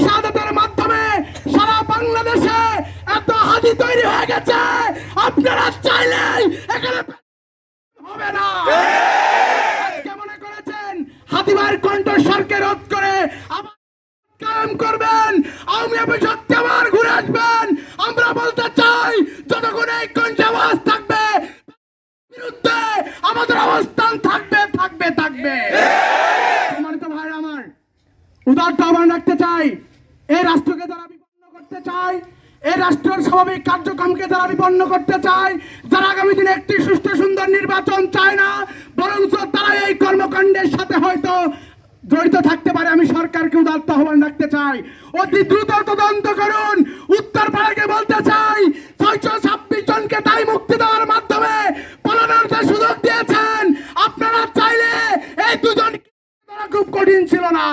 শাহাদাতের মাধ্যমে সারা বাংলাদেশে এত হাদি তৈরি হয়ে গেছে, আপনারা চাইলেই এখানে হবে না। আজকে মনে করেছেন হাতিবার কণ্ঠস্বরকে রোধ করে আবার কায়েম করবেন, আওয়ামী লীগ সত্যি আবার ঘুরে আসবেন। আমরা বলতে চাই যতক্ষণ এই কণ্ঠে আওয়াজ থাকবে বিরুদ্ধে আমাদের অবস্থান থাকবে থাকবে থাকবে। সম্মানিত ভাই আমার, উদারত আহ্বান রাখতে চাই, এই রাষ্ট্রকে যারা বিপন্ন করতে চায়, এই রাষ্ট্রের স্বাভাবিক কার্যক্রমকে যারা বিপন্ন করতে চায়, যারা আগামী দিনে একটি সুষ্ঠু সুন্দর নির্বাচন চায় না, বরঞ্চ তারা এই কর্মকাণ্ডের সাথে হয়তো জড়িত থাকতে পারে, আমি সরকারকে উদারত আহ্বান রাখতে চাই, অতি দ্রুত তদন্ত করুন। উত্তরপাড়াকে বলতে চাই 626 জনকে দায় মুক্তি দেওয়ার মাধ্যমে পালানোর যে সুযোগ দিয়েছেন, আপনারা চাইলে এই দুজন খুব কঠিন ছিল না।